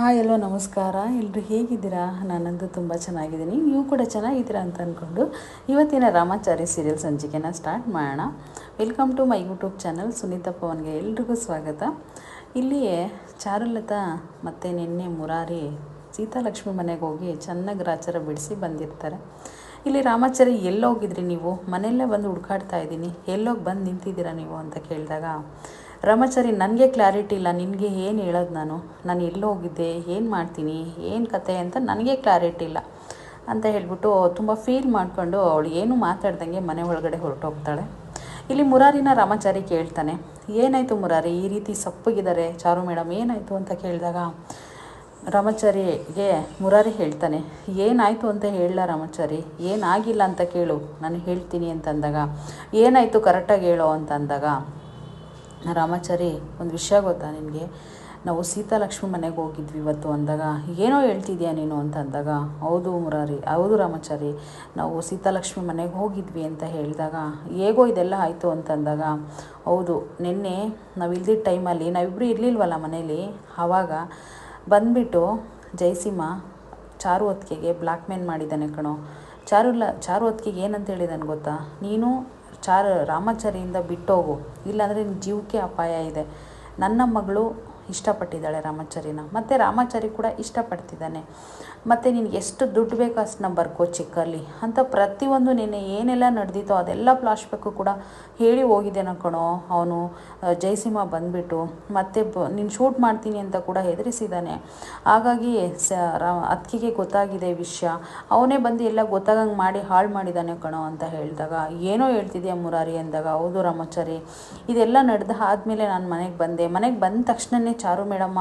Hi ಎಲ್ಲೋ ನಮಸ್ಕಾರ. ಎಲ್ಲರೂ ಹೇಗಿದ್ದೀರಾ? ನಾನಂತೂ ತುಂಬ ಚೆನ್ನಾಗಿದ್ದೀನಿ. ನೀವು ಕೂಡ ಚೆನ್ನಾಗಿದ್ದೀರಾ ಅಂತ ಅಂದ್ಕೊಂಡು ಇವತ್ತಿನ ರಾಮಾಚಾರಿ ಸೀರಿಯಲ್ ಸಂಚಿಕೆನ ಸ್ಟಾರ್ಟ್ ಮಾಡೋಣ. Welcome to my YouTube channel Sunitha ಪವನ್ಗೆ ಎಲ್ರಿಗೂ ಸ್ವಾಗತ. ಇಲ್ಲಿ ಚಾರುಲತಾ ಮತ್ತು ನಿನ್ನೆ ಮುರಾರಿ ಸೀತಾಲಕ್ಷ್ಮಿ ಮನೆಗೆ ಹೋಗಿ ಚೆನ್ನಾಗಿ ಗ್ರಾಚಾರ ಬಿಡಿಸಿ ಬಂದಿರ್ತಾರೆ. ಇಲ್ಲಿ ರಾಮಾಚಾರಿ ಎಲ್ಲೋಗಿದ್ರಿ ನೀವು? ಮನೆಯಲ್ಲೇ ಬಂದು ಹುಡ್ಕಾಡ್ತಾ ಇದ್ದೀನಿ, ಎಲ್ಲೋಗಿ ಬಂದು ನಿಂತಿದ್ದೀರಾ ನೀವು ಅಂತ ಕೇಳಿದಾಗ ರಾಮಾಚಾರಿ ನನಗೆ ಕ್ಲಾರಿಟಿ ಇಲ್ಲ, ನಿನಗೆ ಏನು ಹೇಳೋದು, ನಾನು ಎಲ್ಲೋಗಿದ್ದೆ, ಏನು ಮಾಡ್ತೀನಿ, ಏನು ಕತೆ ಅಂತ ನನಗೆ ಕ್ಲಾರಿಟಿ ಇಲ್ಲ ಅಂತ ಹೇಳ್ಬಿಟ್ಟು ತುಂಬ ಫೀಲ್ ಮಾಡಿಕೊಂಡು ಅವಳು ಏನು ಮಾತಾಡ್ದಂಗೆ ಮನೆ ಒಳಗಡೆ ಹೊರಟೋಗ್ತಾಳೆ. ಇಲ್ಲಿ ಮುರಾರಿನ ರಾಮಾಚಾರಿ ಕೇಳ್ತಾನೆ, ಏನಾಯಿತು ಮುರಾರಿ, ಈ ರೀತಿ ಸಪ್ಪಗಿದ್ದಾರೆ ಚಾರು ಮೇಡಮ್, ಏನಾಯಿತು ಅಂತ ಕೇಳಿದಾಗ ರಾಮಾಚಾರಿಗೆ ಮುರಾರಿ ಹೇಳ್ತಾನೆ, ಏನಾಯಿತು ಅಂತ ಹೇಳಲ್ಲ ರಾಮಾಚಾರಿ, ಏನಾಗಿಲ್ಲ ಅಂತ ಕೇಳು, ನಾನು ಹೇಳ್ತೀನಿ ಅಂತಂದಾಗ ಏನಾಯಿತು ಕರೆಕ್ಟಾಗಿ ಹೇಳೋ ಅಂತ ಅಂದಾಗ ರಾಮಾಚಾರಿ ಒಂದು ವಿಷಯ ಗೊತ್ತಾ ನಿನಗೆ, ನಾವು ಸೀತಾಲಕ್ಷ್ಮಿ ಮನೆಗೆ ಹೋಗಿದ್ವಿ ಇವತ್ತು ಅಂದಾಗ ಏನೋ ಹೇಳ್ತಿದ್ಯಾ ನೀನು ಅಂತ ಅಂದಾಗ ಹೌದು ಮುರಾರಿ, ಹೌದು ರಾಮಾಚಾರಿ, ನಾವು ಸೀತಾಲಕ್ಷ್ಮಿ ಮನೆಗೆ ಹೋಗಿದ್ವಿ ಅಂತ ಹೇಳಿದಾಗ ಹೇಗೋ ಇದೆಲ್ಲ ಆಯಿತು ಅಂತಂದಾಗ ಹೌದು, ನಿನ್ನೆ ನಾವು ಇಲ್ದಿದ್ದ ಟೈಮಲ್ಲಿ ನಾವಿಬ್ಬರು ಇರಲಿಲ್ವಲ್ಲ ಮನೇಲಿ, ಆವಾಗ ಬಂದುಬಿಟ್ಟು ಜಯಸಿಂಹ ಚಾರು ಹೊತ್ತಿಗೆಗೆ ಬ್ಲ್ಯಾಕ್ ಮೇಲ್ ಮಾಡಿದ್ದಾನೆ ಕಣೋ. ಚಾರು ಹೊತ್ತಿಗೆಗೆ ಏನಂತ ಹೇಳಿದಾನೆ ಗೊತ್ತಾ, ನೀನು ರಾಮಾಚಾರಿಯಿಂದ ಬಿಟ್ಟೋಗು, ಇಲ್ಲಾಂದರೆ ನಿನ್ನ ಜೀವಕ್ಕೆ ಅಪಾಯ ಇದೆ. ನನ್ನ ಮಗಳು ಇಷ್ಟಪಟ್ಟಿದ್ದಾಳೆ ರಾಮಾಚಾರಿನ, ಮತ್ತು ರಾಮಾಚಾರಿ ಕೂಡ ಇಷ್ಟಪಡ್ತಿದ್ದಾನೆ, ಮತ್ತು ನಿನಗೆ ಎಷ್ಟು ದುಡ್ಡು ಬೇಕೋ ಅಷ್ಟನ್ನ ಬರ್ಕೋ ಚೆಕ್ಕಲ್ಲಿ ಅಂತ ಪ್ರತಿಯೊಂದು ನಿನ್ನೆ ಏನೆಲ್ಲ ನಡೆದಿತ್ತೋ ಅದೆಲ್ಲ ಫ್ಲಾಶ್ಬ್ಯಾಕು ಕೂಡ ಹೇಳಿ ಹೋಗಿದ್ದೇನೆ ಕಣೋ. ಅವನು ಜಯಸಿಂಹ ಬಂದುಬಿಟ್ಟು ಮತ್ತೆ ನೀನು ಶೂಟ್ ಮಾಡ್ತೀನಿ ಅಂತ ಕೂಡ ಹೆದರಿಸಿದ್ದಾನೆ. ಹಾಗಾಗಿ ಅತ್ತಿಗೆಗೆ ಗೊತ್ತಾಗಿದೆ ವಿಷಯ, ಅವನೇ ಬಂದು ಎಲ್ಲ ಗೊತ್ತಾಗಂಗೆ ಮಾಡಿ ಹಾಳು ಮಾಡಿದ್ದಾನೆ ಕಣೋ ಅಂತ ಹೇಳಿದಾಗ ಏನೋ ಹೇಳ್ತಿದ್ಯಾ ಮುರಾರಿ ಅಂದಾಗ ಹೌದು ರಾಮಾಚಾರಿ, ಇದೆಲ್ಲ ನಡೆದ ಆದಮೇಲೆ ನಾನು ಮನೆಗೆ ಬಂದ ತಕ್ಷಣವೇ ಚಾರು ಮೇಡಮ್ಮ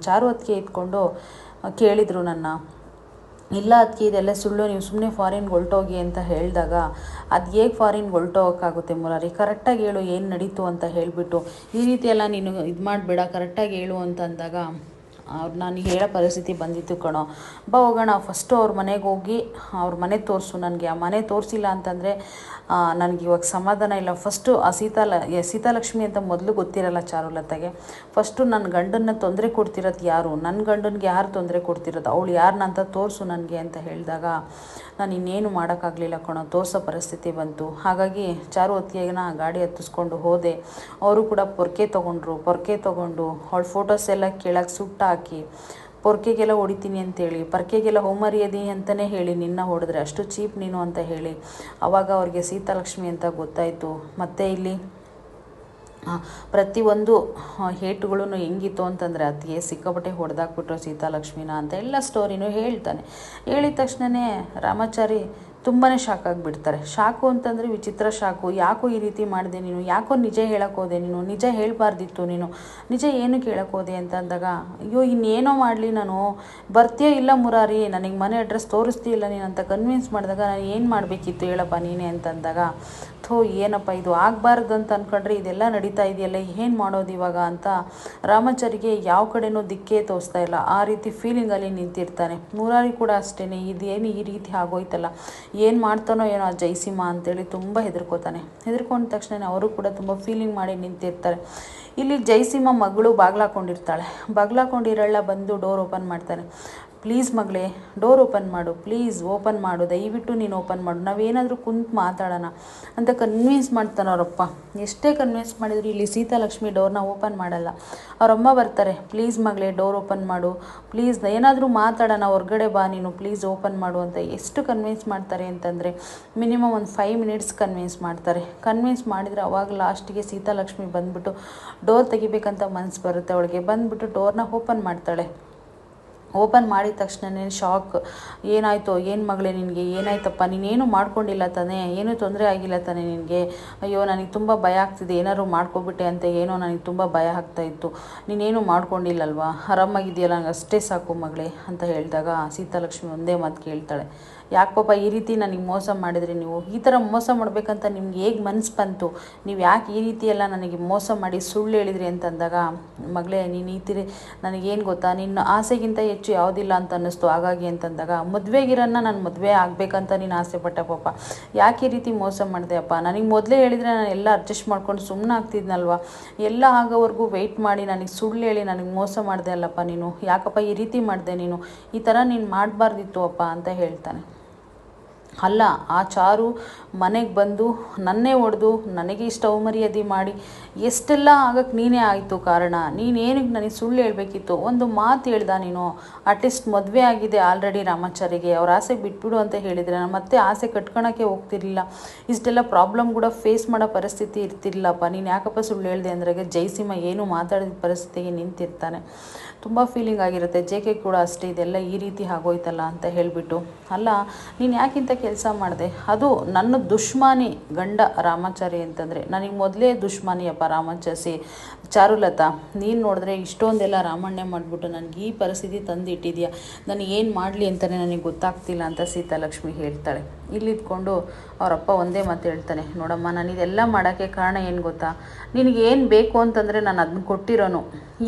ಚಾರು ಅತ್ತಿಗೆ ಇಟ್ಕೊಂಡು ಕೇಳಿದರು ನನ್ನ, ಇಲ್ಲ ಅದಕ್ಕೆ ಇದೆಲ್ಲ ಸುಳ್ಳು, ನೀವು ಸುಮ್ಮನೆ ಫಾರಿನ್ಗೆ ಹೊರಟೋಗಿ ಅಂತ ಹೇಳಿದಾಗ ಅದು ಹೇಗೆ ಫಾರಿನ್ಗೆ ಹೊರಟೋಗೋಕ್ಕಾಗುತ್ತೆ ಮುರಾರಿ, ಕರೆಕ್ಟಾಗಿ ಹೇಳು ಏನು ನಡೀತು ಅಂತ ಹೇಳಿಬಿಟ್ಟು, ಈ ರೀತಿ ಎಲ್ಲ ನೀನು ಇದು ಮಾಡಬೇಡ, ಕರೆಕ್ಟಾಗಿ ಹೇಳು ಅಂತ ಅಂದಾಗ ನಾನು ಹೇಳೋ ಪರಿಸ್ಥಿತಿ ಬಂದಿತ್ತು ಕಣೋ, ಬಾ ಹೋಗೋಣ, ಫಸ್ಟು ಅವ್ರ ಮನೆಗೆ ಹೋಗಿ ಅವ್ರ ಮನೆ ತೋರಿಸು ನನಗೆ, ಆ ಮನೆ ತೋರಿಸಿಲ್ಲ ಅಂತಂದರೆ ನನಗೆ ಇವಾಗ ಸಮಾಧಾನ ಇಲ್ಲ. ಫಸ್ಟು ಆ ಸೀತಾಲಕ್ಷ್ಮಿ ಅಂತ ಮೊದಲು ಗೊತ್ತಿರಲ್ಲ ಚಾರುಲತಾಗೆ, ಫಸ್ಟು ನನ್ನ ಗಂಡನ್ನ ತೊಂದರೆ ಕೊಡ್ತಿರೋದು ಯಾರು, ನನ್ನ ಗಂಡನಿಗೆ ಯಾರು ತೊಂದರೆ ಕೊಡ್ತಿರೋದು, ಅವಳು ಯಾರನ್ನ ಅಂತ ತೋರಿಸು ನನಗೆ ಅಂತ ಹೇಳಿದಾಗ ನಾನು ಇನ್ನೇನು ಮಾಡೋಕ್ಕಾಗಲಿಲ್ಲ ಕಣೋ, ತೋರಿಸೋ ಪರಿಸ್ಥಿತಿ ಬಂತು. ಹಾಗಾಗಿ ಚಾರು ಹೊತ್ತಿಗೆನ ಗಾಡಿ ಹತ್ತಿಸ್ಕೊಂಡು ಹೋದೆ, ಅವರು ಕೂಡ ಪೊರ್ಕೆ ತೊಗೊಂಡು ಅವಳ ಫೋಟೋಸ್ ಎಲ್ಲ ಕೆಳಗೆ ಸುಟ್ಟು ಹಾಕಿ ಪೊರ್ಕೆಗೆಲ್ಲ ಹೊಡಿತೀನಿ ಅಂತೇಳಿ, ಪರ್ಕೆಗೆಲ್ಲ ಹೋಮರಿಯದಿ ಅಂತಲೇ ಹೇಳಿ ನಿನ್ನ ಹೊಡೆದ್ರೆ ಅಷ್ಟು ಚೀಪ್ ನೀನು ಅಂತ ಹೇಳಿ ಆವಾಗ ಅವ್ರಿಗೆ ಸೀತಾಲಕ್ಷ್ಮಿ ಅಂತ ಗೊತ್ತಾಯಿತು. ಮತ್ತು ಇಲ್ಲಿ ಪ್ರತಿಯೊಂದು ಹೇಟುಗಳೂ ಹೆಂಗಿತ್ತು ಅಂತಂದರೆ ಅದಕ್ಕೆ ಸಿಕ್ಕಾಪಟ್ಟೆ ಹೊಡೆದಾಕ್ಬಿಟ್ರು ಸೀತಾಲಕ್ಷ್ಮಿನ ಅಂತ ಎಲ್ಲ ಸ್ಟೋರಿನೂ ಹೇಳ್ತಾನೆ. ಹೇಳಿದ ತಕ್ಷಣವೇ ರಾಮಾಚಾರಿ ತುಂಬಾ ಶಾಕ್ ಆಗಿಬಿಡ್ತಾರೆ. ಶಾಕು ಅಂತಂದರೆ ವಿಚಿತ್ರ ಶಾಕು, ಯಾಕೋ ಈ ರೀತಿ ಮಾಡಿದೆ ನೀನು, ಯಾಕೋ ನಿಜ ಹೇಳೋಕ್ಕೋದೆ ನೀನು, ನಿಜ ಹೇಳಬಾರ್ದಿತ್ತು ನೀನು, ನಿಜ ಏನು ಕೇಳೋಕ್ಕೋದೆ ಅಂತ ಅಂದಾಗ ಅಯ್ಯೋ ಇನ್ನೇನೋ ಮಾಡಲಿ, ನಾನು ಬರ್ತೀಯೋ ಇಲ್ಲ ಮುರಾರಿ, ನನಗೆ ಮನೆ ಅಡ್ರೆಸ್ ತೋರಿಸ್ತೀಯಿಲ್ಲ ನೀನು ಅಂತ ಕನ್ವಿನ್ಸ್ ಮಾಡಿದಾಗ ನಾನು ಏನು ಮಾಡಬೇಕಿತ್ತು ಹೇಳಪ್ಪ ನೀನೇ ಅಂತಂದಾಗ ಏನಪ್ಪ ಇದು ಆಗಬಾರ್ದು ಅಂತ ಅಂದ್ಕೊಂಡ್ರೆ ಇದೆಲ್ಲ ನಡೀತಾ ಇದೆಯಲ್ಲ, ಏನು ಮಾಡೋದು ಇವಾಗ ಅಂತ ರಾಮಾಚಾರಿಗೆ ಯಾವ ಕಡೆನೂ ದಿಕ್ಕೇ ತೋರಿಸ್ತಾ ಇಲ್ಲ, ಆ ರೀತಿ ಫೀಲಿಂಗಲ್ಲಿ ನಿಂತಿರ್ತಾನೆ. ಮುರಾರಿ ಕೂಡ ಅಷ್ಟೇ, ಇದೇನು ಈ ರೀತಿ ಆಗೋಯ್ತಲ್ಲ, ಏನು ಮಾಡ್ತಾನೋ ಏನೋ ಆ ಜಯಸಿಂಹ ಅಂತೇಳಿ ತುಂಬ ಹೆದರ್ಕೊಂಡ ತಕ್ಷಣ ಅವರು ಕೂಡ ತುಂಬ ಫೀಲಿಂಗ್ ಮಾಡಿ ನಿಂತಿರ್ತಾರೆ. ಇಲ್ಲಿ ಜಯಸಿಂಹ ಮಗಳು ಬಾಗ್ಲಾಕೊಂಡಿರಲ್ಲ ಬಂದು ಡೋರ್ ಓಪನ್ ಮಾಡ್ತಾನೆ. ಪ್ಲೀಸ್ ಮಗಳೇ ಡೋರ್ ಓಪನ್ ಮಾಡು, ಪ್ಲೀಸ್ ಓಪನ್ ಮಾಡು, ದಯವಿಟ್ಟು ನೀನು ಓಪನ್ ಮಾಡು, ನಾವೇನಾದರೂ ಕುಂತು ಮಾತಾಡೋಣ ಅಂತ ಕನ್ವಿನ್ಸ್ ಮಾಡ್ತಾನೆ ಅವರಪ್ಪ. ಎಷ್ಟೇ ಕನ್ವಿನ್ಸ್ ಮಾಡಿದ್ರು ಇಲ್ಲಿ ಸೀತಾಲಕ್ಷ್ಮಿ ಡೋರ್ನ ಓಪನ್ ಮಾಡಲ್ಲ. ಅವರಮ್ಮ ಬರ್ತಾರೆ, ಪ್ಲೀಸ್ ಮಗಳೇ ಡೋರ್ ಓಪನ್ ಮಾಡು, ಪ್ಲೀಸ್ ಏನಾದರೂ ಮಾತಾಡೋಣ, ಹೊರಗಡೆ ಬಾ ನೀನು, ಪ್ಲೀಸ್ ಓಪನ್ ಮಾಡು ಅಂತ ಎಷ್ಟು ಕನ್ವಿನ್ಸ್ ಮಾಡ್ತಾರೆ ಅಂತಂದರೆ ಮಿನಿಮಮ್ ಒಂದು 5 ಮಿನಿಟ್ಸ್ ಕನ್ವಿನ್ಸ್ ಮಾಡಿದರೆ ಅವಾಗ ಲಾಸ್ಟಿಗೆ ಸೀತಾಲಕ್ಷ್ಮಿ ಬಂದುಬಿಟ್ಟು ಡೋರ್ ತೆಗಿಬೇಕಂತ ಮನಸ್ಸು ಬರುತ್ತೆ ಅವಳಿಗೆ, ಬಂದುಬಿಟ್ಟು ಡೋರ್ನ ಓಪನ್ ಮಾಡ್ತಾಳೆ. ಓಪನ್ ಮಾಡಿದ ತಕ್ಷಣವೇ ಶಾಕ್, ಏನಾಯಿತು, ಏನು ಮಗಳೇ ನಿನಗೆ ಏನಾಯ್ತಪ್ಪ, ನೀನೇನು ಮಾಡ್ಕೊಂಡಿಲ್ಲ ತಾನೇ, ಏನೂ ತೊಂದರೆ ಆಗಿಲ್ಲ ತಾನೇ ನಿನಗೆ, ಅಯ್ಯೋ ನನಗೆ ತುಂಬ ಭಯ ಆಗ್ತಿದೆ, ಏನಾದ್ರು ಮಾಡ್ಕೊಬಿಟ್ಟೆ ಅಂತ ಏನೋ ನನಗೆ ತುಂಬ ಭಯ ಆಗ್ತಾಯಿತ್ತು, ನೀನೇನು ಮಾಡ್ಕೊಂಡಿಲ್ಲಲ್ವಾ, ಆರಾಮಾಗಿದೆಯಲ್ಲ, ನನಗೆ ಅಷ್ಟೇ ಸಾಕು ಮಗಳೇ ಅಂತ ಹೇಳಿದಾಗ ಸೀತಾಲಕ್ಷ್ಮಿ ಒಂದೇ ಮಾತು ಕೇಳ್ತಾಳೆ, ಯಾಕೆ ಪಾಪ ಈ ರೀತಿ ನನಗೆ ಮೋಸ ಮಾಡಿದ್ರಿ ನೀವು, ಈ ಥರ ಮೋಸ ಮಾಡಬೇಕಂತ ನಿಮ್ಗೆ ಹೇಗೆ ಮನಸ್ಸು ಬಂತು, ನೀವು ಯಾಕೆ ಈ ರೀತಿ ಎಲ್ಲ ನನಗೆ ಮೋಸ ಮಾಡಿ ಸುಳ್ಳು ಹೇಳಿದ್ರಿ ಅಂತಂದಾಗ, ಮಗಳೇ ನೀನು ಈ ತೀರಿ ನನಗೇನು ಗೊತ್ತಾ, ನಿನ್ನ ಆಸೆಗಿಂತ ಹೆಚ್ಚು ಯಾವುದಿಲ್ಲ ಅಂತ ಅನ್ನಿಸ್ತು ಹಾಗಾಗಿ ಅಂತಂದಾಗ, ಮದುವೆಗಿರನ್ನ ನಾನು ಮದುವೆ ಆಗಬೇಕಂತ ನೀನು ಆಸೆ ಪಟ್ಟೆ ಪಾಪ, ಯಾಕೆ ಈ ರೀತಿ ಮೋಸ ಮಾಡಿದೆ ಅಪ್ಪ, ನನಗೆ ಮೊದಲೇ ಹೇಳಿದರೆ ನಾನು ಎಲ್ಲ ಅಡ್ಜಸ್ಟ್ ಮಾಡ್ಕೊಂಡು ಸುಮ್ಮನೆ ಆಗ್ತಿದ್ನಲ್ವ, ಎಲ್ಲ ಆಗೋವರೆಗೂ ವೆಯ್ಟ್ ಮಾಡಿ ನನಗೆ ಸುಳ್ಳು ಹೇಳಿ ನನಗೆ ಮೋಸ ಮಾಡಿದೆ ಅಲ್ಲಪ್ಪ ನೀನು, ಯಾಕಪ್ಪ ಈ ರೀತಿ ಮಾಡಿದೆ ನೀನು, ಈ ಥರ ನೀನು ಮಾಡಬಾರ್ದಿತ್ತು ಅಪ್ಪ ಅಂತ ಹೇಳ್ತಾನೆ. ಅಲ್ಲ, ಆ ಚಾರು ಮನೆಗೆ ಬಂದು ನನ್ನೇ ಹೊಡೆದು ನನಗೆ ಇಷ್ಟ ಅವಮರ್ಯಾದೆ ಮಾಡಿ ಎಷ್ಟೆಲ್ಲ ಆಗಕ್ಕೆ ನೀನೇ ಆಯಿತು ಕಾರಣ, ನೀನೇನಿಗೆ ನನಗೆ ಸುಳ್ಳು ಹೇಳಬೇಕಿತ್ತು, ಒಂದು ಮಾತು ಹೇಳ್ದ ನೀನು, ಅಟ್ಲೀಸ್ಟ್ ಮದುವೆ ಆಗಿದೆ ಆಲ್ರೆಡಿ ರಾಮಾಚಾರಿಗೆ, ಅವ್ರ ಆಸೆ ಬಿಟ್ಬಿಡು ಅಂತ ಹೇಳಿದರೆ ನಾನು ಮತ್ತೆ ಆಸೆ ಕಟ್ಕೊಳಕ್ಕೆ ಹೋಗ್ತಿರ್ಲಿಲ್ಲ, ಇಷ್ಟೆಲ್ಲ ಪ್ರಾಬ್ಲಮ್ ಕೂಡ ಫೇಸ್ ಮಾಡೋ ಪರಿಸ್ಥಿತಿ ಇರ್ತಿರ್ಲಿಲ್ಲಪ್ಪ, ನೀನು ಯಾಕಪ್ಪ ಸುಳ್ಳು ಹೇಳಿದೆ ಅಂದ್ರಾಗೆ ಜಯಸಿಂಹ ಏನು ಮಾತಾಡಿದ ಪರಿಸ್ಥಿತಿಗೆ ನಿಂತಿರ್ತಾನೆ. ತುಂಬ ಫೀಲಿಂಗ್ ಆಗಿರುತ್ತೆ. ಜೆ ಕೆ ಕೂಡ ಅಷ್ಟೇ, ಇದೆಲ್ಲ ಈ ರೀತಿ ಆಗೋಯ್ತಲ್ಲ ಅಂತ ಹೇಳಿಬಿಟ್ಟು, ಅಲ್ಲ ನೀನು ಯಾಕಿಂತ ಕೆಲಸ ಮಾಡಿದೆ, ಅದು ನನ್ನ ದುಶ್ಮನಿ ಗಂಡ ರಾಮಾಚಾರಿ ಅಂತಂದರೆ ನನಗೆ ಮೊದಲೇ ದುಶ್ಮನಿಯಪ್ಪ ರಾಮಾಚಾರಿ ಚಾರುಲತಾ, ನೀನು ನೋಡಿದ್ರೆ ಇಷ್ಟೊಂದೆಲ್ಲ ರಾಮಣ್ಯ ಮಾಡಿಬಿಟ್ಟು ನನಗೆ ಈ ಪರಿಸ್ಥಿತಿ ತಂದಿಟ್ಟಿದ್ಯಾ, ನನಗೆ ಏನು ಮಾಡಲಿ ಅಂತಲೇ ನನಗೆ ಗೊತ್ತಾಗ್ತಿಲ್ಲ ಅಂತ ಸೀತಾಲಕ್ಷ್ಮಿ ಹೇಳ್ತಾಳೆ. ಇಲ್ಲಿದ್ಕೊಂಡು ಅವರಪ್ಪ ಒಂದೇ ಮಾತು ಹೇಳ್ತಾನೆ, ನೋಡಮ್ಮ ನಾನು ಇದೆಲ್ಲ ಮಾಡೋಕ್ಕೆ ಕಾರಣ ಏನು ಗೊತ್ತಾ, ನಿನಗೇನು ಬೇಕು ಅಂತಂದರೆ ನಾನು ಅದನ್ನ ಕೊಟ್ಟಿರೋನು,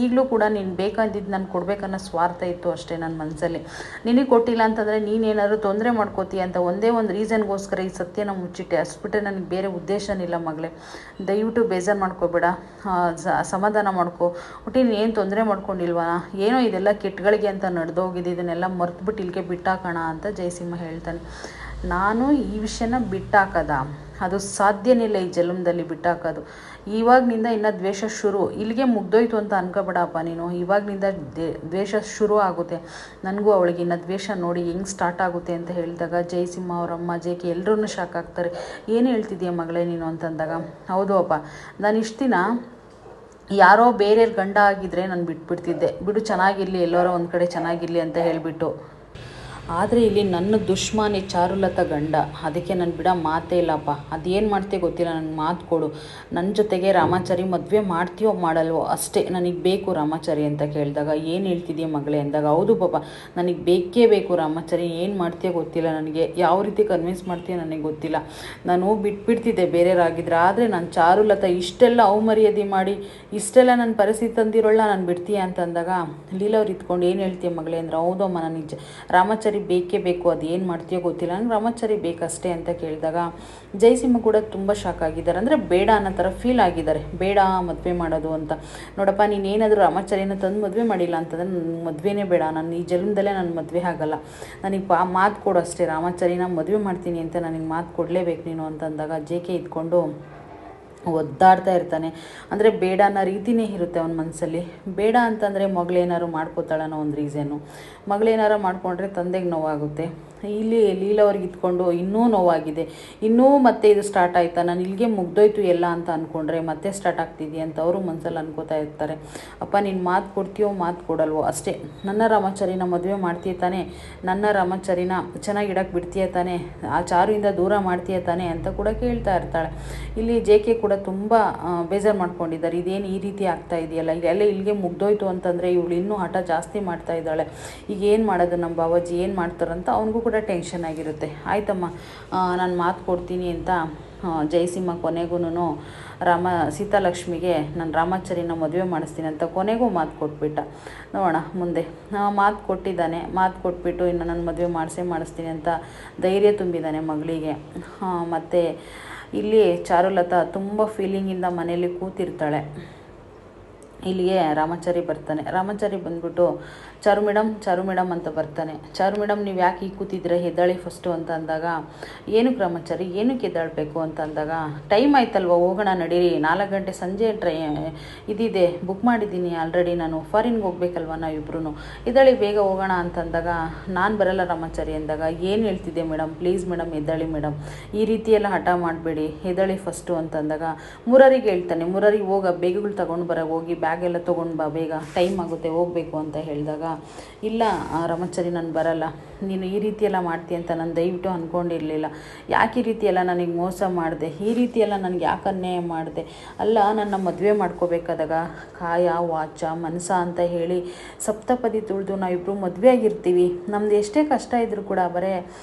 ಈಗಲೂ ಕೂಡ ನೀನು ಬೇಕಂದಿದ್ದು ನಾನು ಕೊಡಬೇಕನ್ನೋ ಸ್ವಾರ್ಥ ಇತ್ತು ಅಷ್ಟೇ ನನ್ನ ಮನಸ್ಸಲ್ಲಿ, ನಿನಗೆ ಕೊಟ್ಟಿಲ್ಲ ಅಂತಂದರೆ ನೀನೇನಾದ್ರು ತೊಂದರೆ ಮಾಡ್ಕೋತೀಯ ಅಂತ ಒಂದೇ ಒಂದು ರೀಸನ್ಗೋಸ್ಕರ ಈ ಸತ್ಯನ ಮುಚ್ಚಿಟ್ಟೆ, ಅಷ್ಟು ಬಿಟ್ಟರೆ ನನಗೆ ಬೇರೆ ಉದ್ದೇಶನಿಲ್ಲ ಮಗಳೇ, ದಯವಿಟ್ಟು ಬೇಜಾರು ಮಾಡ್ಕೋಬೇಡ, ಸಮಾಧಾನ ಮಾಡ್ಕೊ, ಒಟ್ಟು ನೀನು ಏನು ತೊಂದರೆ ಮಾಡ್ಕೊಂಡಿಲ್ವಾ, ಏನೋ ಇದೆಲ್ಲ ಕೆಟ್ಟಗಳಿಗೆ ಅಂತ ನಡೆದೋಗಿದೆ, ಇದನ್ನೆಲ್ಲ ಮರ್ತುಬಿಟ್ಟು ಇಲ್ಲಿಗೆ ಬಿಟ್ಟಾಕೋಣ ಅಂತ ಜಯಸಿಂಹ ಹೇಳ್ತಾನೆ. ನಾನು ಈ ವಿಷಯನ ಬಿಟ್ಟಾಕದ, ಅದು ಸಾಧ್ಯನಿಲ್ಲ ಈ ಜನ್ಮದಲ್ಲಿ ಬಿಟ್ಟಾಕೋದು, ಇವಾಗನಿಂದ ಇನ್ನು ದ್ವೇಷ ಶುರು, ಇಲ್ಲಿಗೆ ಮುಗ್ದೋಯ್ತು ಅಂತ ಅನ್ಕೋಬೇಡಪ್ಪ ನೀನು, ಇವಾಗನಿಂದ ದ್ವೇಷ ಶುರು ಆಗುತ್ತೆ, ನನಗೂ ಅವಳಿಗೆ ಇನ್ನು ದ್ವೇಷ ನೋಡಿ ಹೆಂಗೆ ಸ್ಟಾರ್ಟ್ ಆಗುತ್ತೆ ಅಂತ ಹೇಳಿದಾಗ ಜಯಸಿಂಹ ಅವರಮ್ಮ ಜೆ ಕೆ ಎಲ್ಲರೂ ಶಾಕ್ ಆಗ್ತಾರೆ. ಏನು ಹೇಳ್ತಿದ್ದೀಯ ಮಗಳೇ ನೀನು ಅಂತಂದಾಗ, ಹೌದು ಅಪ್ಪ, ನಾನು ಇಷ್ಟು ದಿನ ಯಾರೋ ಬೇರೆಯವ್ರ ಗಂಡ ಆಗಿದ್ದರೆ ನಾನು ಬಿಟ್ಬಿಡ್ತಿದ್ದೆ, ಬಿಡು ಚೆನ್ನಾಗಿರಲಿ ಎಲ್ಲರೋ ಒಂದು ಕಡೆ ಚೆನ್ನಾಗಿರಲಿ ಅಂತ ಹೇಳಿಬಿಟ್ಟು, ಆದರೆ ಇಲ್ಲಿ ನನ್ನ ದುಶ್ಮನಿ ಚಾರುಲತಾ ಗಂಡ, ಅದಕ್ಕೆ ನಾನು ಬಿಡೋ ಮಾತೇ ಇಲ್ಲಪ್ಪ, ಅದೇನು ಮಾಡ್ತೀಯ ಗೊತ್ತಿಲ್ಲ, ನನಗೆ ಮಾತು ಕೊಡು, ನನ್ನ ಜೊತೆಗೆ ರಾಮಾಚಾರಿ ಮದುವೆ ಮಾಡ್ತೀಯೋ ಮಾಡಲ್ವೋ ಅಷ್ಟೇ, ನನಗೆ ಬೇಕು ರಾಮಾಚಾರಿ ಅಂತ ಕೇಳಿದಾಗ, ಏನು ಹೇಳ್ತಿದ್ದೀಯ ಮಗಳೇ ಅಂದಾಗ, ಹೌದು ಪಾಪ ನನಗೆ ಬೇಕೇ ಬೇಕು ರಾಮಾಚಾರಿ, ಏನು ಮಾಡ್ತೀಯ ಗೊತ್ತಿಲ್ಲ ನನಗೆ, ಯಾವ ರೀತಿ ಕನ್ವಿನ್ಸ್ ಮಾಡ್ತೀಯ ನನಗೆ ಗೊತ್ತಿಲ್ಲ, ನಾನು ಬಿಟ್ಬಿಡ್ತಿದ್ದೆ ಬೇರೆಯವರಾಗಿದ್ದರೆ, ಆದರೆ ನಾನು ಚಾರುಲತಾ ಇಷ್ಟೆಲ್ಲ ಅವಮರ್ಯಾದೆ ಮಾಡಿ ಇಷ್ಟೆಲ್ಲ ನನ್ನ ಪರಿಸ್ಥಿತಿ ತಂದಿರೋಲ್ಲ ನಾನು ಬಿಡ್ತೀಯ ಅಂತಂದಾಗ, ಲೀಲವ್ರು ಇತ್ಕೊಂಡು ಏನು ಹೇಳ್ತೀಯ ಮಗಳೇ ಅಂದ್ರೆ, ಹೌದಮ್ಮ ನನಗೆ ರಾಮಾಚಾರಿ ಬೇಕೇ ಬೇಕು, ಅದು ಏನು ಮಾಡ್ತೀಯೋ ಗೊತ್ತಿಲ್ಲ, ನನಗೆ ರಾಮಾಚಾರಿ ಬೇಕಷ್ಟೇ ಅಂತ ಕೇಳಿದಾಗ ಜಯಸಿಂಹ ಕೂಡ ತುಂಬ ಶಾಕ್ ಆಗಿದ್ದಾರೆ, ಅಂದರೆ ಬೇಡ ಅನ್ನೋ ಥರ ಫೀಲ್ ಆಗಿದ್ದಾರೆ, ಬೇಡ ಮದುವೆ ಮಾಡೋದು ಅಂತ. ನೋಡಪ್ಪ ನೀನೇನಾದರೂ ರಾಮಾಚಾರಿನ ತಂದು ಮದುವೆ ಮಾಡಿಲ್ಲ ಅಂತಂದರೆ ನನ್ನ ಮದುವೆನೇ ಬೇಡ, ನಾನು ಈ ಜನ್ಮದಲ್ಲೇ ನನ್ನ ಮದುವೆ ಆಗಲ್ಲ, ನನಗೆ ಮಾತು ಕೊಡು ಅಷ್ಟೇ, ರಾಮಾಚಾರಿನ ಮದುವೆ ಮಾಡ್ತೀನಿ ಅಂತ ನನಗೆ ಮಾತು ಕೊಡಲೇಬೇಕು ನೀನು ಅಂತಂದಾಗ ಜೆ ಕೆ ಇದ್ಕೊಂಡು ಒದ್ದಾಡ್ತಾ ಇರ್ತಾನೆ. ಅಂದರೆ ಬೇಡ ಅನ್ನೋ ರೀತಿಯೇ ಇರುತ್ತೆ ಅವನ ಮನಸ್ಸಲ್ಲಿ, ಬೇಡ ಅಂತಂದರೆ ಮಗಳೇನಾರು ಮಾಡ್ಕೋತಾಳೆ ಅನ್ನೋ ಒಂದು ರೀಸನ್ನು, ಮಗಳೇನಾರು ಮಾಡಿಕೊಂಡ್ರೆ ತಂದೆಗೆ ನೋವಾಗುತ್ತೆ, ಇಲ್ಲಿ ಲೀಲವ್ರಿಗೆ ಇದ್ಕೊಂಡು ಇನ್ನೂ ನೋವಾಗಿದೆ, ಇನ್ನೂ ಮತ್ತೆ ಇದು ಸ್ಟಾರ್ಟ್ ಆಯಿತಾ, ನಾನು ಇಲ್ಲಿಗೆ ಮುಗ್ದೋಯ್ತು ಎಲ್ಲ ಅಂತ ಅಂದ್ಕೊಂಡ್ರೆ ಮತ್ತೆ ಸ್ಟಾರ್ಟ್ ಆಗ್ತಿದೆಯಾ ಅಂತ ಅವರು ಮನಸ್ಸಲ್ಲಿ ಅನ್ಕೋತಾ ಇರ್ತಾರೆ. ಅಪ್ಪ ನೀನು ಮಾತು ಕೊಡ್ತೀಯೋ ಮಾತು ಕೊಡಲ್ವೋ ಅಷ್ಟೇ, ನನ್ನ ರಾಮಾಚಾರಿನ ಮದುವೆ ಮಾಡ್ತೀಯ ತಾನೆ, ನನ್ನ ರಾಮಾಚಾರಿನ ಚೆನ್ನಾಗಿಡಕ್ಕೆ ಬಿಡ್ತೀಯ ತಾನೆ, ಆ ಚಾರುಯಿಂದ ದೂರ ಮಾಡ್ತೀಯ ತಾನೆ ಅಂತ ಕೂಡ ಕೇಳ್ತಾ ಇರ್ತಾಳೆ. ಇಲ್ಲಿ ಜೆ ಕೆ ಕೂಡ ತುಂಬ ಬೇಜಾರು ಮಾಡ್ಕೊಂಡಿದ್ದಾರೆ, ಇದೇನು ಈ ರೀತಿ ಆಗ್ತಾ ಇದೆಯಲ್ಲ, ಇಲ್ಲೆಲ್ಲ ಇಲ್ಲಿಗೆ ಮುಗ್ದೋಯ್ತು ಅಂತಂದರೆ ಇವಳು ಇನ್ನೂ ಹಠ ಜಾಸ್ತಿ ಮಾಡ್ತಾ ಇದ್ದಾಳೆ, ಈಗ ಏನು ಮಾಡೋದು ನಮ್ಮ ಬಾವಾಜಿ ಏನು ಮಾಡ್ತಾರಂತ ಅವನಿಗೂ ಕೂಡ ಟೆನ್ಷನ್ ಆಗಿರುತ್ತೆ. ಆಯ್ತಮ್ಮ ನಾನು ಮಾತು ಕೊಡ್ತೀನಿ ಅಂತ ಜಯಸಿಂಹ ಕೊನೆಗೂ ಸೀತಾಲಕ್ಷ್ಮಿಗೆ ನಾನು ರಾಮಾಚಾರಿನ ಮದುವೆ ಮಾಡಿಸ್ತೀನಿ ಅಂತ ಕೊನೆಗೂ ಮಾತು ಕೊಟ್ಬಿಟ್ಟ. ನೋಡೋಣ ಮುಂದೆ ಮಾತು ಕೊಟ್ಟಿದ್ದಾನೆ, ಮಾತು ಕೊಟ್ಬಿಟ್ಟು ಇನ್ನು ನಾನು ಮದುವೆ ಮಾಡಿಸ್ತೀನಿ ಅಂತ ಧೈರ್ಯ ತುಂಬಿದ್ದಾನೆ ಮಗಳಿಗೆ. ಮತ್ತು ಇಲ್ಲಿ ಚಾರುಲತಾ ತುಂಬ ಫೀಲಿಂಗಿಂದ ಮನೆಯಲ್ಲಿ ಕೂತಿರ್ತಾಳೆ. ಇಲ್ಲಿಗೆ ರಾಮಾಚಾರಿ ಬರ್ತಾನೆ. ರಾಮಾಚಾರಿ ಬಂದ್ಬಿಟ್ಟು ಚಾರು ಮೇಡಮ್ ಅಂತ ಬರ್ತಾನೆ. ಚಾರು ಮೇಡಮ್ ನೀವು ಯಾಕೆ ಈಗ ಕೂತಿದ್ರೆ, ಎದ್ದಾಳಿ ಫಸ್ಟು ಅಂತ ಅಂದಾಗ, ಏನಕ್ಕೆ ರಾಮಾಚಾರಿ ಏನಕ್ಕೆ ಎದ್ದಾಳಬೇಕು ಅಂತ ಅಂದಾಗ, ಟೈಮ್ ಆಯ್ತಲ್ವ ಹೋಗೋಣ ನಡೀರಿ, 4 ಗಂಟೆ ಸಂಜೆ ಇದಿದೆ ಬುಕ್ ಮಾಡಿದ್ದೀನಿ ಆಲ್ರೆಡಿ, ನಾನು ಫಾರಿನ್ಗೆ ಹೋಗ್ಬೇಕಲ್ವ ನಾವಿಬ್ರು, ಎದ್ದಾಳಿ ಬೇಗ ಹೋಗೋಣ ಅಂತಂದಾಗ, ನಾನು ಬರಲ್ಲ ರಾಮಾಚಾರಿ ಅಂದಾಗ, ಏನು ಹೇಳ್ತಿದ್ದೆ ಮೇಡಮ್, ಪ್ಲೀಸ್ ಮೇಡಮ್ ಎದ್ದಾಳಿ ಮೇಡಮ್, ಈ ರೀತಿಯೆಲ್ಲ ಹಠ ಮಾಡಬೇಡಿ, ಎದ್ದಾಳಿ ಫಸ್ಟು ಅಂತಂದಾಗ ಮುರಾರಿಗೆ ಹೇಳ್ತಾನೆ, ಮುರಾರಿಗೆ ಹೋಗ ಬೇಗಗಳು ತೊಗೊಂಡು ಹೋಗಿ ಬ್ಯಾಗ್ ಎಲ್ಲ ತೊಗೊಂಡು ಬಾ, ಬೇಗ ಟೈಮ್ ಆಗುತ್ತೆ ಹೋಗಬೇಕು ಅಂತ ಹೇಳಿದಾಗ ಇಲ್ಲ ರಾಮಾಚಾರಿ ನಾನು ಬರಲ್ಲ, ನೀನು ಈ ರೀತಿಯೆಲ್ಲ ಮಾಡ್ತೀಯ ಅಂತ ನಾನು ದಯವಿಟ್ಟು ಅಂದ್ಕೊಂಡಿರಲಿಲ್ಲ, ಯಾಕೆ ಈ ರೀತಿಯೆಲ್ಲ ನನಗೆ ಮೋಸ ಮಾಡಿದೆ, ಈ ರೀತಿಯೆಲ್ಲ ನನಗೆ ಯಾಕೆ ಅನ್ಯಾಯ ಮಾಡಿದೆ, ಅಲ್ಲ ನನ್ನ ಮದುವೆ ಮಾಡ್ಕೋಬೇಕಾದಾಗ ಕಾಯ ವಾಚ ಮನಸ ಅಂತ ಹೇಳಿ ಸಪ್ತಪದಿ ತುಳಿದು ನಾವಿಬ್ಬರು ಮದುವೆ ಆಗಿರ್ತೀವಿ. ನಮ್ದು ಎಷ್ಟೇ ಕಷ್ಟ ಇದ್ದರೂ ಕೂಡ ಬರೀ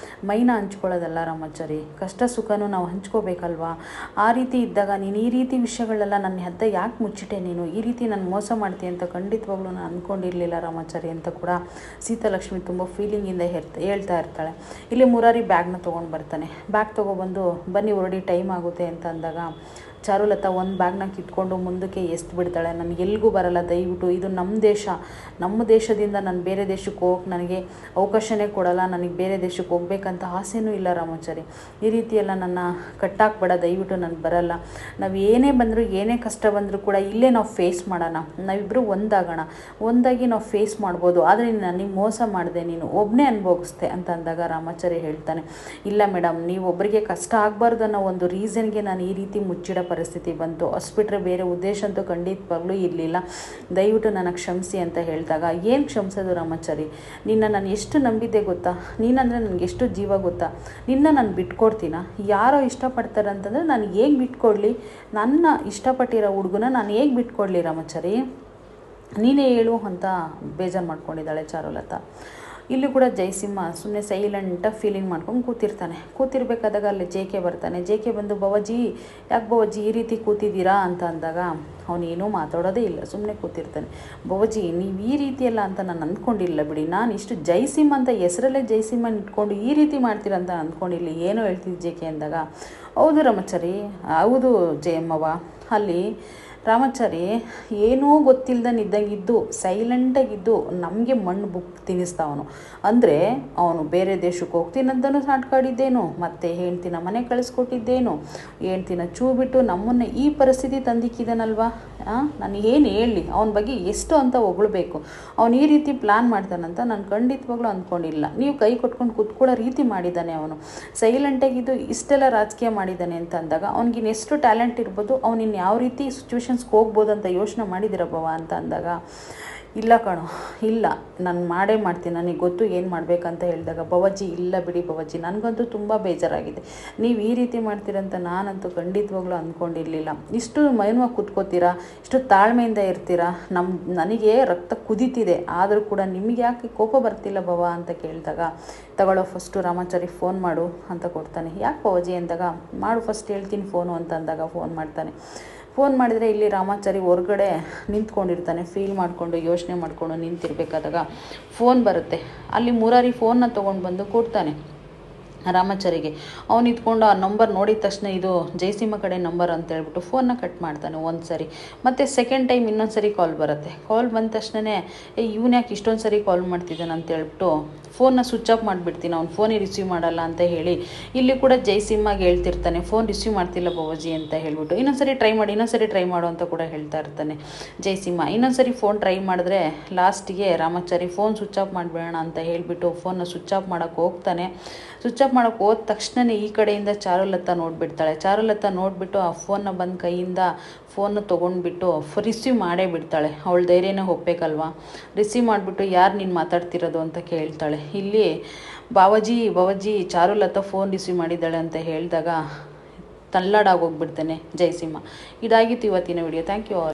ಮೈನ ಹಂಚ್ಕೊಳ್ಳೋದಲ್ಲ ರಾಮಾಚಾರಿ, ಕಷ್ಟ ಸುಖನೂ ನಾವು ಹಂಚ್ಕೋಬೇಕಲ್ವಾ. ಆ ರೀತಿ ಇದ್ದಾಗ ನೀನು ಈ ರೀತಿ ವಿಷಯಗಳೆಲ್ಲ ನನ್ನ ಹದ್ದ ಯಾಕೆ ಮುಚ್ಚಿಟ್ಟೆ, ನೀನು ಈ ರೀತಿ ನಾನು ಮೋಸ ಮಾಡ್ತೀಯ ಅಂತ ಖಂಡಿತವಾಗ್ಲೂ ನಾನು ಅಂದ್ಕೊಂಡಿರಲಿಲ್ಲ ರಾಮಾಚಾರಿ ಅಂತ ಕೂಡ ಸೀತಾಲಕ್ಷ್ಮಿ ತುಂಬ ಫೀಲಿಂಗಿಂದ ಹೇಳ್ತಾ ಇರ್ತಾಳೆ. ಇಲ್ಲಿ ಮುರಾರಿ ಬ್ಯಾಗ್ನ ತೊಗೊಂಡು ಬರ್ತಾನೆ. ಬ್ಯಾಗ್ ತೊಗೊಬಂದು ಬನ್ನಿ ಹೊರಡಿ ಟೈಮ್ ಆಗುತ್ತೆ ಅಂತ ಅಂದಾಗ ಚಾರುಲತಾ ಒಂದು ಬ್ಯಾಗ್ನ ಕಿತ್ಕೊಂಡು ಮುಂದಕ್ಕೆ ಎಸ್ದು ಬಿಡ್ತಾಳೆ. ನನಗೆ ಎಲ್ಲಿಗೂ ಬರಲ್ಲ, ದಯವಿಟ್ಟು ಇದು ನಮ್ಮ ದೇಶ, ನಮ್ಮ ದೇಶದಿಂದ ನಾನು ಬೇರೆ ದೇಶಕ್ಕೆ ಹೋಗಕ್ಕೆ ನನಗೆ ಅವಕಾಶನೇ ಕೊಡಲ್ಲ, ನನಗೆ ಬೇರೆ ದೇಶಕ್ಕೆ ಹೋಗ್ಬೇಕಂತ ಆಸೆನೂ ಇಲ್ಲ ರಾಮಾಚಾರಿ, ಈ ರೀತಿಯೆಲ್ಲ ನನ್ನ ಕಟ್ಟಾಕ್ಬೇಡ, ದಯವಿಟ್ಟು ನಾನು ಬರಲ್ಲ, ನಾವು ಏನೇ ಬಂದರೂ ಏನೇ ಕಷ್ಟ ಬಂದರೂ ಕೂಡ ಇಲ್ಲೇ ನಾವು ಫೇಸ್ ಮಾಡೋಣ, ನಾವಿಬ್ಬರು ಒಂದಾಗೋಣ, ಒಂದಾಗಿ ನಾವು ಫೇಸ್ ಮಾಡ್ಬೋದು, ಆದರೆ ನನಗೆ ಮೋಸ ಮಾಡಿದೆ, ನೀನು ಒಬ್ಬನೇ ಅನುಭವಿಸ್ದೆ ಅಂತ ಅಂದಾಗ ರಾಮಾಚಾರಿ ಹೇಳ್ತಾನೆ, ಇಲ್ಲ ಮೇಡಮ್, ನೀವು ಒಬ್ಬರಿಗೆ ಕಷ್ಟ ಆಗಬಾರ್ದು ಅನ್ನೋ ಒಂದು ರೀಸನ್ಗೆ ನಾನು ಈ ರೀತಿ ಮುಚ್ಚಿಡೋ ಪರಿಸ್ಥಿತಿ ಬಂತು, ಅಷ್ಟ್ಬಿಟ್ರೆ ಬೇರೆ ಉದ್ದೇಶ ಅಂತೂ ಖಂಡಿತವಾಗ್ಲೂ ಇರಲಿಲ್ಲ, ದಯವಿಟ್ಟು ನನಗೆ ಕ್ಷಮಿಸಿ ಅಂತ ಹೇಳಿದಾಗ, ಏನು ಕ್ಷಮಿಸೋದು ರಾಮಾಚಾರಿ, ನಿನ್ನ ನಾನು ಎಷ್ಟು ನಂಬಿದ್ದೆ ಗೊತ್ತಾ, ನೀನಂದರೆ ನನಗೆ ಎಷ್ಟು ಜೀವ ಗೊತ್ತಾ, ನಿನ್ನ ನಾನು ಬಿಟ್ಕೊಡ್ತೀನ, ಯಾರೋ ಇಷ್ಟಪಡ್ತಾರೆ ಅಂತಂದರೆ ನಾನು ಹೇಗೆ ಬಿಟ್ಕೊಡ್ಲಿ, ನನ್ನ ಇಷ್ಟಪಟ್ಟಿರೋ ಹುಡುಗನ ನಾನು ಹೇಗೆ ಬಿಟ್ಕೊಡ್ಲಿ ರಾಮಾಚಾರಿ, ನೀನೇ ಹೇಳು ಅಂತ ಬೇಜಾರು ಮಾಡ್ಕೊಂಡಿದ್ದಾಳೆ ಚಾರುಲತಾ. ಇಲ್ಲಿ ಕೂಡ ಜಯಸಿಂಹ ಸುಮ್ಮನೆ ಸೈಲೆಂಟಾಗಿ ಫೀಲಿಂಗ್ ಮಾಡ್ಕೊಂಡು ಕೂತಿರ್ಬೇಕಾದಾಗ ಅಲ್ಲಿ ಜೆ.ಕೆ ಬರ್ತಾನೆ. ಜೆ.ಕೆ ಬಂದು ಬಾವಾಜಿ ಯಾಕೆ ಬಾವಾಜಿ ಈ ರೀತಿ ಕೂತಿದ್ದೀರಾ ಅಂತ ಅಂದಾಗ ಅವನೇನೂ ಮಾತಾಡೋದೇ ಇಲ್ಲ, ಸುಮ್ಮನೆ ಕೂತಿರ್ತಾನೆ. ಬಾವಾಜಿ ನೀವು ಈ ರೀತಿಯಲ್ಲ ಅಂತ ನಾನು ಅಂದ್ಕೊಂಡಿಲ್ಲ ಬಿಡಿ, ನಾನು ಇಷ್ಟು ಜಯಸಿಂಹ ಅಂತ ಹೆಸರಲ್ಲೇ ಜಯಸಿಂಹನ ಇಟ್ಕೊಂಡು ಈ ರೀತಿ ಮಾಡ್ತೀರಂತ ಅಂದ್ಕೊಂಡಿಲ್ಲ, ಏನೋ ಹೇಳ್ತಿದ್ದೆ ಜೆ.ಕೆ ಅಂದಾಗ, ಹೌದು ರಾಮಾಚಾರಿ, ಹೌದು ಜಯಮ್ಮವ್ವ, ಅಲ್ಲಿ ರಾಮಾಚಾರಿ ಏನೂ ಗೊತ್ತಿಲ್ದನಿದ್ದಂಗಿದ್ದು ಸೈಲೆಂಟಾಗಿದ್ದು ನಮಗೆ ಮಣ್ಣು ಬುಕ್ ತಿನ್ನಿಸ್ತಾವನು, ಅಂದರೆ ಅವನು ಬೇರೆ ದೇಶಕ್ಕೆ ಹೋಗ್ತೀನಂತನೂ ಸಾಟ್ಕಾಡಿದ್ದೇನು, ಮತ್ತು ಹೆಂಡ್ತಿನ ಮನೆ ಕಳಿಸ್ಕೊಟ್ಟಿದ್ದೇನು, ಹೆಂಡ್ತಿನ ಚೂ ಬಿಟ್ಟು ನಮ್ಮನ್ನು ಈ ಪರಿಸ್ಥಿತಿ ತಂದಿಕ್ಕಿದ್ದಾನಲ್ವಾ, ನಾನು ಏನು ಹೇಳಲಿ, ಅವನ ಬಗ್ಗೆ ಎಷ್ಟು ಅಂತ ಹೊಗಳ್ಬೇಕು, ಅವನು ಈ ರೀತಿ ಪ್ಲ್ಯಾನ್ ಮಾಡ್ತಾನಂತ ನಾನು ಖಂಡಿತವಾಗ್ಲೂ ಅಂದ್ಕೊಂಡಿಲ್ಲ, ನೀವು ಕೈ ಕೊಟ್ಕೊಂಡು ಕೂತ್ಕೊಳ್ಳೋ ರೀತಿ ಮಾಡಿದ್ದಾನೆ, ಅವನು ಸೈಲೆಂಟಾಗಿದ್ದು ಇಷ್ಟೆಲ್ಲ ರಾಜಕೀಯ ಮಾಡಿದ್ದಾನೆ ಅಂತ ಅಂದಾಗ ಅವ್ನಿಗಿನ್ನೆಷ್ಟು ಟ್ಯಾಲೆಂಟ್ ಇರ್ಬೋದು, ಅವನಿನ್ನು ಯಾವ ರೀತಿ ಸಿಚುವೇಶನ್ಸ್ಗೆ ಹೋಗ್ಬೋದು ಅಂತ ಯೋಚನೆ ಮಾಡಿದಿರಬ್ಬವ ಅಂತ ಅಂದಾಗ, ಇಲ್ಲ ಕಣೋ, ಇಲ್ಲ ನಾನು ಮಾಡೇ ಮಾಡ್ತೀನಿ, ನನಗೆ ಗೊತ್ತು ಏನು ಮಾಡಬೇಕಂತ ಹೇಳಿದಾಗ, ಬಾವಾಜಿ ಇಲ್ಲ ಬಿಡಿ ಬಾವಾಜಿ, ನನಗಂತೂ ತುಂಬ ಬೇಜಾರಾಗಿದೆ, ನೀವು ಈ ರೀತಿ ಮಾಡ್ತೀರಂತ ನಾನಂತೂ ಖಂಡಿತವಾಗ್ಲೂ ಅಂದ್ಕೊಂಡಿರಲಿಲ್ಲ, ಇಷ್ಟು ಮೌನವಾಗಿ ಕೂತ್ಕೋತೀರಾ, ಇಷ್ಟು ತಾಳ್ಮೆಯಿಂದ ಇರ್ತೀರಾ, ನನಗೆ ರಕ್ತ ಕುದೀತಿದೆ, ಆದರೂ ಕೂಡ ನಿಮಗೆ ಯಾಕೆ ಕೋಪ ಬರ್ತಿಲ್ಲ ಬಾವ ಅಂತ ಕೇಳಿದಾಗ, ತಗೊಳ್ಳೋ ಫಸ್ಟು ರಾಮಾಚಾರಿ ಫೋನ್ ಮಾಡು ಅಂತ ಕೊಡ್ತಾನೆ. ಯಾಕೆ ಬಾವಾಜಿ ಅಂದಾಗ, ಮಾಡು ಫಸ್ಟ್ ಹೇಳ್ತೀನಿ ಫೋನು ಅಂತ ಅಂದಾಗ ಫೋನ್ ಮಾಡ್ತಾನೆ. ಫೋನ್ ಮಾಡಿದರೆ ಇಲ್ಲಿ ರಾಮಾಚಾರಿ ಹೊರಗಡೆ ನಿಂತ್ಕೊಂಡಿರ್ತಾನೆ, ಫೀಲ್ ಮಾಡಿಕೊಂಡು ಯೋಚನೆ ಮಾಡಿಕೊಂಡು ನಿಂತಿರ್ಬೇಕಾದಾಗ ಫೋನ್ ಬರುತ್ತೆ. ಅಲ್ಲಿ ಮುರಾರಿ ಫೋನ್ನ ತೊಗೊಂಡು ಬಂದು ಕೊಡ್ತಾನೆ ರಾಮಾಚಾರಿಗೆ. ಅವನು ಇದ್ಕೊಂಡು ಆ ನಂಬರ್ ನೋಡಿದ ತಕ್ಷಣ ಇದು ಜಯಸಿಂಹ ಕಡೆ ನಂಬರ್ ಅಂತ ಹೇಳ್ಬಿಟ್ಟು ಫೋನ್ನ ಕಟ್ ಮಾಡ್ತಾನೆ ಒಂದು ಸರಿ. ಮತ್ತು ಸೆಕೆಂಡ್ ಟೈಮ್ ಇನ್ನೊಂದು ಸರಿ ಕಾಲ್ ಬರುತ್ತೆ. ಕಾಲ್ ಬಂದ ತಕ್ಷಣವೇ ಇವನು ಯಾಕೆ ಇಷ್ಟೊಂದು ಸರಿ ಕಾಲ್ ಮಾಡ್ತಿದ್ದಾನೆ ಅಂತ ಹೇಳ್ಬಿಟ್ಟು ಫೋನ್ನ ಸ್ವಿಚ್ ಆಫ್ ಮಾಡಿಬಿಡ್ತೀನಿ, ಅವ್ನು ಫೋನೇ ರಿಸೀವ್ ಮಾಡಲ್ಲ ಅಂತ ಹೇಳಿ ಇಲ್ಲಿ ಕೂಡ ಜಯಸಿಂಹಗೆ ಹೇಳ್ತಿರ್ತಾನೆ, ಫೋನ್ ರಿಸೀವ್ ಮಾಡ್ತಿಲ್ಲ ಬಾವಾಜಿ ಅಂತ ಹೇಳ್ಬಿಟ್ಟು. ಇನ್ನೊಂದ್ಸರಿ ಟ್ರೈ ಮಾಡು ಅಂತ ಕೂಡ ಹೇಳ್ತಾ ಇರ್ತಾನೆ ಜಯಸಿಂಹ. ಇನ್ನೊಂದ್ಸರಿ ಫೋನ್ ಟ್ರೈ ಮಾಡಿದ್ರೆ ಲಾಸ್ಟಿಗೆ ರಾಮಾಚಾರಿ ಫೋನ್ ಸ್ವಿಚ್ ಆಫ್ ಮಾಡಿಬಿಡೋಣ ಅಂತ ಹೇಳಿಬಿಟ್ಟು ಫೋನ್ನ ಸ್ವಿಚ್ ಆಫ್ ಮಾಡೋಕ್ಕೆ ಹೋಗ್ತಾನೆ. ಸ್ವಿಚ್ ಆಫ್ ಮಾಡೋಕ್ಕೆ ಹೋದ ತಕ್ಷಣವೇ ಈ ಕಡೆಯಿಂದ ಚಾರುಲತಾ ನೋಡಿಬಿಡ್ತಾಳೆ. ಚಾರುಲತಾ ನೋಡಿಬಿಟ್ಟು ಆ ಫೋನ್ನ ಬಂದ ಕೈಯಿಂದ ಫೋನ್ನ ತೊಗೊಂಡ್ಬಿಟ್ಟು ರಿಸೀವ್ ಮಾಡೇ ಬಿಡ್ತಾಳೆ. ಅವಳ ಧೈರ್ಯನೇ ಒಪ್ಪಬೇಕಲ್ವಾ. ರಿಸೀವ್ ಮಾಡಿಬಿಟ್ಟು ಯಾರು ನೀನು ಮಾತಾಡ್ತಿರೋದು ಅಂತ ಕೇಳ್ತಾಳೆ. ಇಲ್ಲಿ ಬಾವಾಜಿ ಚಾರುಲತಾ ಫೋನ್ ರಿಸೀವ್ ಮಾಡಿದ್ದಾಳೆ ಅಂತ ಹೇಳಿದಾಗ ತಲ್ಲಾಡಾಗೋಗ್ಬಿಡ್ತಾನೆ ಜಯಸಿಂಹ. ಇದಾಗಿತ್ತು ಇವತ್ತಿನ ವಿಡಿಯೋ. Thank you all.